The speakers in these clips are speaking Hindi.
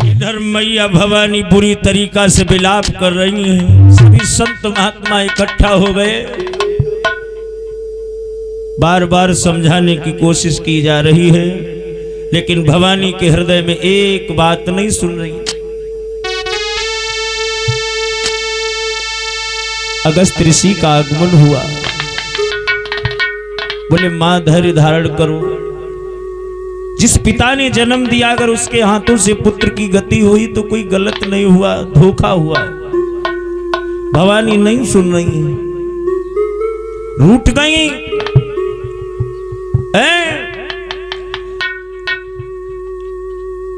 इधर मैया भवानी बुरी तरीका से विलाप कर रही हैं। सभी संत महात्मा इकट्ठा हो गए, बार बार समझाने की कोशिश की जा रही है, लेकिन भवानी के हृदय में एक बात नहीं सुन रही। अगस्त ऋषि का आगमन हुआ, बोले मां धैर्य धारण करो। जिस पिता ने जन्म दिया अगर उसके हाथों से पुत्र की गति हुई तो कोई गलत नहीं हुआ, धोखा हुआ। भवानी नहीं सुन रही, रूठ गई।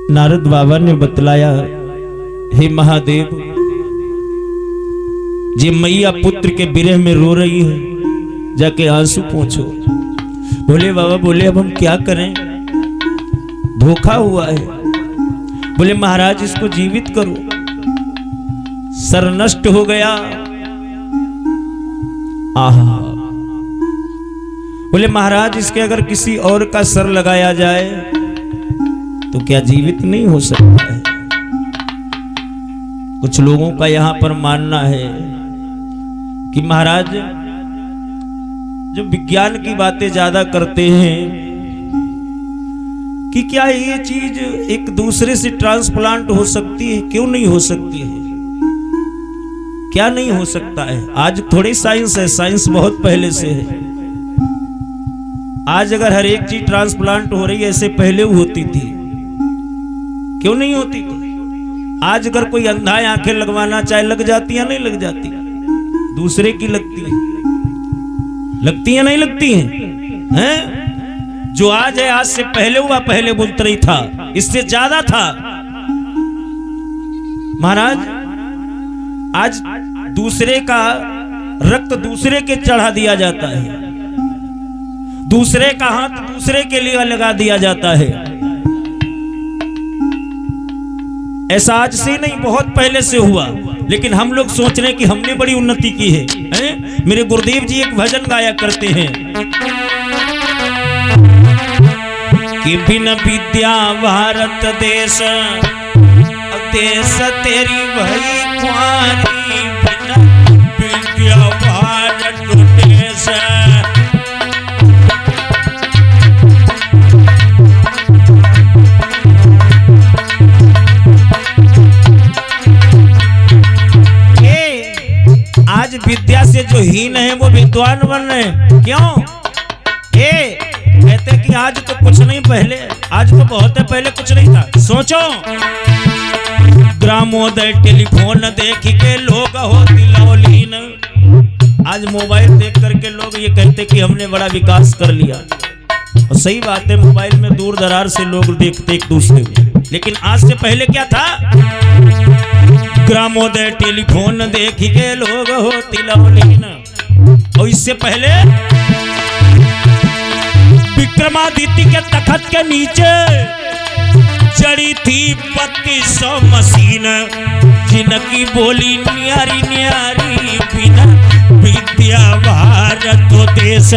नारद बाबा ने बतलाया, हे महादेव, जी मैया पुत्र के विरह में रो रही है, जाके आंसू पोंछो। बोले बाबा, बोले अब हम क्या करें, धोखा हुआ है। बोले महाराज इसको जीवित करो, सर नष्ट हो गया। आहा। बोले महाराज इसके अगर किसी और का सर लगाया जाए तो क्या जीवित नहीं हो सकता है? कुछ लोगों का यहां पर मानना है कि महाराज जो विज्ञान की बातें ज्यादा करते हैं कि क्या ये चीज एक दूसरे से ट्रांसप्लांट हो सकती है, क्यों नहीं हो सकती है, क्या नहीं हो सकता है? आज थोड़ी साइंस है, साइंस बहुत पहले से है। आज अगर हर एक चीज ट्रांसप्लांट हो रही है, ऐसे पहले होती थी, क्यों नहीं होती? आज अगर कोई अंधा आंखें लगवाना चाहे लग जाती है, नहीं लग जाती? दूसरे की लगती है, लगती है नहीं लगती हैं? जो आज है आज से पहले हुआ, पहले बुलतरी था, इससे ज्यादा था। महाराज आज दूसरे का रक्त दूसरे के चढ़ा दिया जाता है, दूसरे का हाथ दूसरे के लिए लगा दिया जाता है। ऐसा आज से नहीं, बहुत पहले से हुआ, लेकिन हम लोग सोच रहे हैं कि हमने बड़ी उन्नति की है, हैं? मेरे गुरुदेव जी एक भजन गाया करते हैं कि बिन विद्या भारत देश, देश तेरी भई कुआरी, बिन विद्या भारत देश। आज विद्या से जो हीन है वो विद्वान बन रहे हैं, क्यों? कहते कि आज तो कुछ नहीं, पहले आज तो बहुत है, पहले कुछ नहीं था। सोचो, ग्रामोदय टेलीफोन देख के लोग होती लवलीन। आज मोबाइल देख करके लोग ये कहते कि हमने बड़ा विकास कर लिया, और सही बात है, मोबाइल में दूर दरार से लोग देखते एक दूसरे को, लेकिन आज से पहले क्या था? ग्रामोदय टेलीफोन देख के लोग होती लवलीन। और इससे पहले विक्रमादित्य के तखत के नीचे चढ़ी थी 3200 मशीन, जिनकी बोली न्यारी न्यारी, बिना विद्या भारत देश।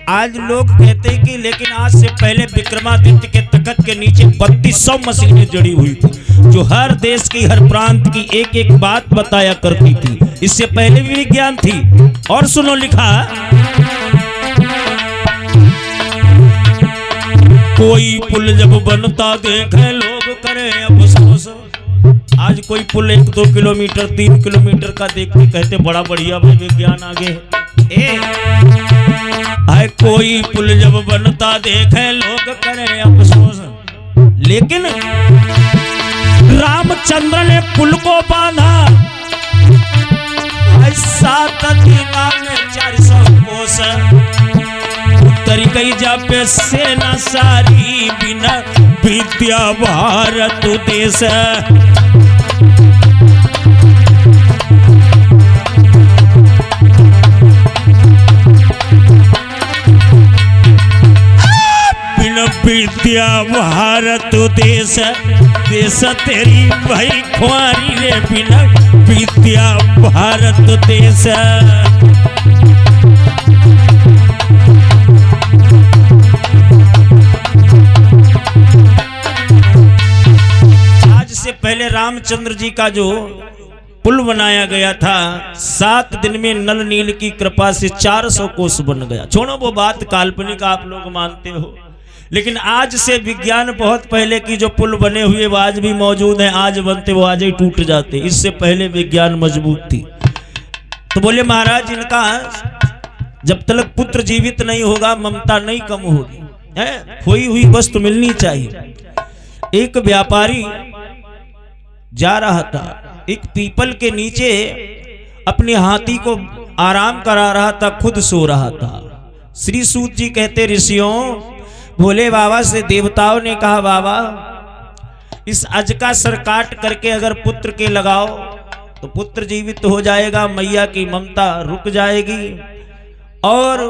आज लोग कहते हैं कि लेकिन आज से पहले विक्रमादित्य के तखत के नीचे 3200 मशीनें जड़ी हुई थी, जो हर देश की, हर प्रांत की एक एक बात बताया करती थी। इससे पहले भी विज्ञान थी। और सुनो, लिखा, कोई पुल जब बनता देखे लोग करे अफसोस। आज कोई पुल 1-2 किलोमीटर 3 किलोमीटर का देख के कहते बड़ा बढ़िया भाई विज्ञान आगे है। कोई पुल जब बनता देखे लोग करे अफसोस, लेकिन रामचंद्र ने पुल को बांधा 7 दिना में 400 कोस। उतर गई जब सेना सारी, बिना विद्या भारत देश। विद्या भारत देश देश तेरी भाई खुआरी रे बिना विद्या भारत देश। आज से पहले रामचंद्र जी का जो पुल बनाया गया था 7 दिन में नल नील की कृपा से 400 कोस बन गया। छोड़ो वो बात काल्पनिक आप लोग मानते हो, लेकिन आज से विज्ञान बहुत पहले की जो पुल बने हुए वो आज भी मौजूद हैं। आज बनते वो आज ही टूट जाते, इससे पहले विज्ञान मजबूत थी। तो बोले महाराज इनका जब तक पुत्र जीवित नहीं होगा ममता नहीं कम होगी, है खोई हुई वस्तु मिलनी चाहिए। एक व्यापारी जा रहा था, एक पीपल के नीचे अपने हाथी को आराम करा रहा था, खुद सो रहा था। श्री सूत जी कहते ऋषियों भोले बाबा से देवताओं ने कहा बाबा इस अज का सर काट करके अगर पुत्र के लगाओ तो पुत्र जीवित हो जाएगा, मैया की ममता रुक जाएगी और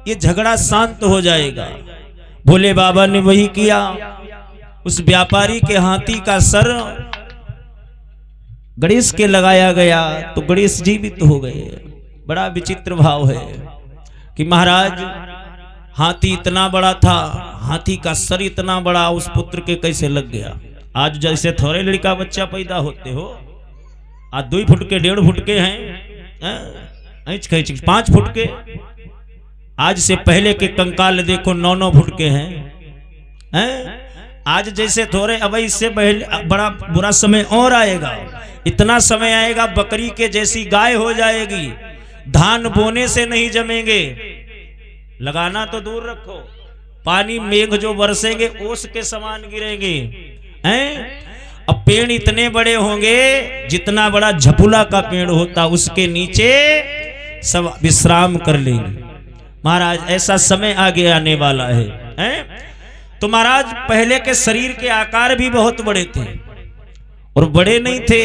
ये झगड़ा शांत हो जाएगा। भोले बाबा ने वही किया। उस व्यापारी के हाथी का सर गणेश के लगाया गया तो गणेश जीवित हो गए। बड़ा विचित्र भाव है कि महाराज हाथी इतना बड़ा था, हाथी का सर इतना बड़ा उस पुत्र के कैसे लग गया। आज जैसे थोड़े लड़का बच्चा पैदा होते हो, आज 2 फुट के 1.5 फुट के हैं, 5 फुट के। आज से पहले के कंकाल देखो 9-9 फुट के हैं। आज जैसे थोड़े, अब इससे बड़ा बुरा समय और आएगा। इतना समय आएगा बकरी के जैसी गाय हो जाएगी, धान बोने से नहीं जमेंगे, लगाना तो दूर रखो, पानी मेघ जो बरसेंगे ओस के समान गिरेंगे। हैं अब पेड़ इतने बड़े होंगे जितना बड़ा झपुला का पेड़ होता उसके नीचे सब विश्राम कर लेंगे। महाराज ऐसा समय आगे आने वाला है, हैं? तो महाराज पहले के शरीर के आकार भी बहुत बड़े थे और बड़े नहीं थे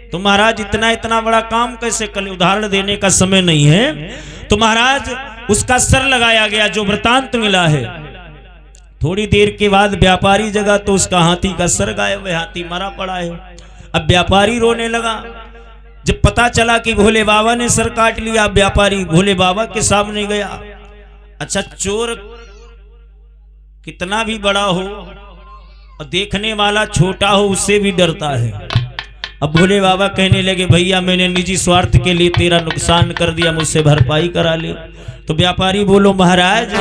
तो महाराज इतना बड़ा काम कैसे कर ले, उदाहरण देने का समय नहीं है। तो महाराज उसका सर लगाया गया जो वृतांत मिला है। थोड़ी देर के बाद व्यापारी जगा तो उसका हाथी का सर गायब है, हाथी मरा पड़ा है। अब व्यापारी रोने लगा। जब पता चला कि भोले बाबा ने सर काट लिया, व्यापारी भोले बाबा के सामने गया। अच्छा चोर कितना भी बड़ा हो और देखने वाला छोटा हो उससे भी डरता है। अब भोले बाबा कहने लगे भैया मैंने निजी स्वार्थ के लिए तेरा नुकसान कर दिया, मुझसे भरपाई करा ले। तो व्यापारी बोलो महाराज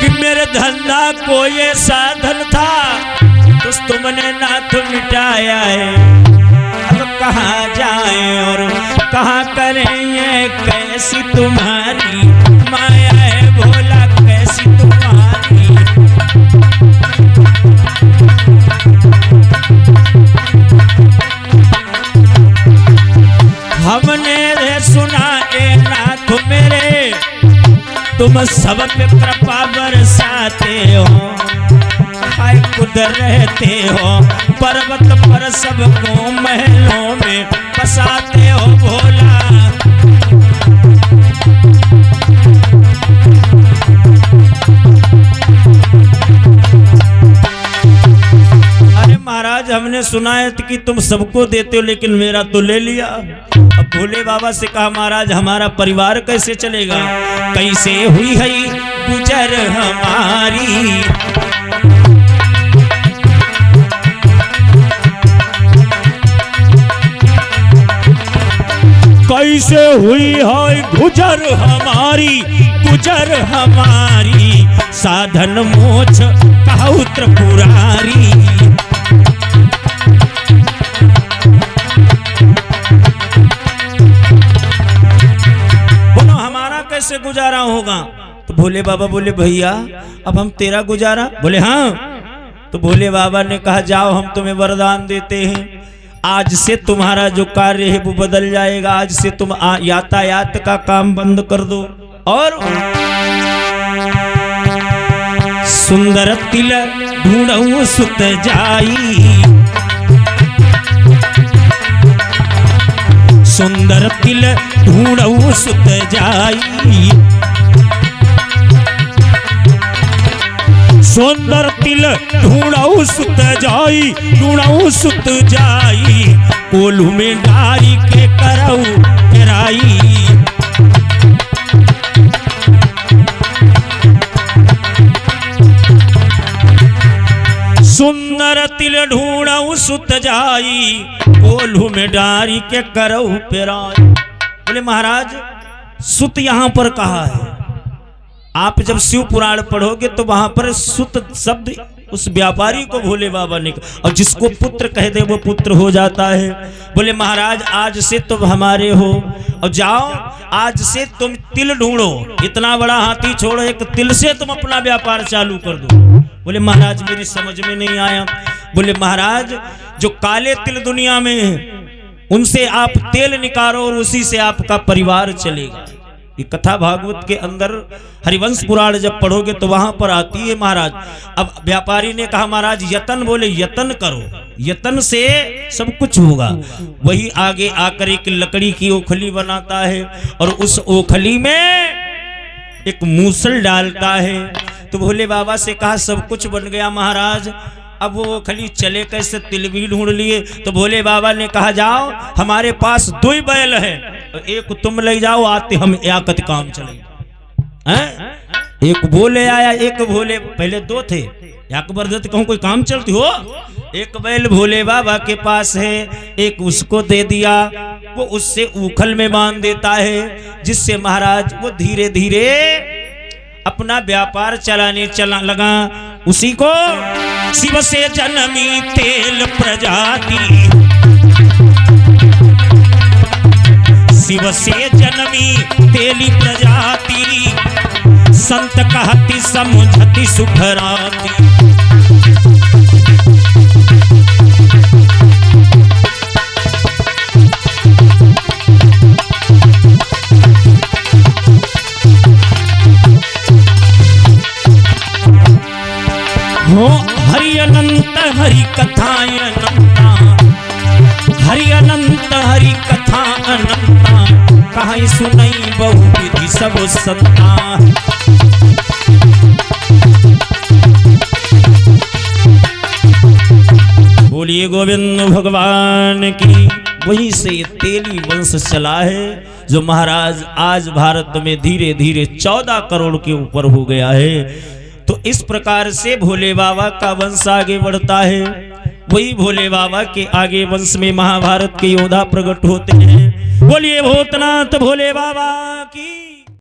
कि मेरे धंधा को ये साधन था तो तुमने नाथ मिटाया है, अब कहाँ जाए और कहाँ करें ये कैसी तुम्हारी माया है भोला कैसी तुम्हारी। हमने सुना ए नाथ मेरे तुम सब पे कृपा बरसाते हो, हाय कुदर रहते हो पर्वत पर सबको महलों में बसाते हो भोला। अरे महाराज हमने सुना है कि तुम सबको देते हो लेकिन मेरा तो ले लिया। अब भोले बाबा से कहा महाराज हमारा परिवार कैसे चलेगा, कैसे हुई है गुजर हमारी। कैसे हुई है गुजर हमारी, गुजर हमारी साधन मोक्ष कहु त्रिपुरारी। कैसे गुजारा होगा। तो भोले बाबा बोले भैया अब हम तेरा गुजारा, बोले हाँ। तो भोले बाबा ने कहा जाओ हम तुम्हें वरदान देते हैं, आज से तुम्हारा जो कार्य है वो बदल जाएगा। आज से तुम यातायात का काम बंद कर दो और सुंदर तिल ढूंढूं सुत जाई, सुंदर तिल ढूंढूं सुत जाई। सुंदर तिल ढूंढऊ सुत जाई कोल्हू में डारी के करऊ पेराई। सुंदर तिल ढूंढऊ सुत जाई कोल्हू में डारी के करऊ पेराई। बोले महाराज सुत यहां पर कहा है? आप जब शिव पुराण पढ़ोगे तो वहां पर सुत शब्द उस व्यापारी को भोले बाबा ने, और जिसको पुत्र कह दे वो पुत्र हो जाता है। बोले महाराज आज से तुम हमारे हो और जाओ, आज से तुम तिल ढूंढो, इतना बड़ा हाथी छोड़ो, एक तिल से तुम अपना व्यापार चालू कर दो। बोले महाराज मेरी समझ में नहीं आया। बोले महाराज जो काले तिल दुनिया में है उनसे आप तेल निकालो और उसी से आपका परिवार चलेगा। ये कथा भागवत के अंदर हरिवंश पुराण जब पढ़ोगे तो वहां पर आती है महाराज। अब व्यापारी ने कहा महाराज यतन, बोले यतन करो, यतन से सब कुछ होगा। वही आगे आकर एक लकड़ी की ओखली बनाता है और उस ओखली में एक मूसल डालता है। तो भोले बाबा से कहा सब कुछ बन गया महाराज, अब वो ओखली चले कैसे? तिल भी ढूंढ लिए। तो भोले बाबा ने कहा जाओ हमारे पास 2 बैल है, एक तुम ले जाओ, आते हम याकत काम चलेगा। एक बोले आया, एक भोले, पहले 2 थे, याकबरदत कहूं कोई काम चलती हो। एक बैल भोले बाबा के पास है, एक उसको दे दिया, वो उससे उखल में बांध देता है, जिससे महाराज वो धीरे धीरे अपना व्यापार चलाने लगा। उसी को शिव से जन्मी तेल प्रजाति, शिव से जन्मी तेली प्रजाति, संत कहती समझती सुखराती। हो हरि अनंत हरि कथा अनंता, हरि अनंत हरि कथा अनंता, कहीं सुनई बहु विधि सब सत्ता। बोलिए गोविंद भगवान की। वहीं से तेली वंश चला है जो महाराज आज भारत में धीरे धीरे 14 करोड़ के ऊपर हो गया है। तो इस प्रकार से भोले बाबा का वंश आगे बढ़ता है। वही भोले बाबा के आगे वंश में महाभारत के योद्धा प्रकट होते हैं। बोलिए भूतनाथ भोले बाबा की।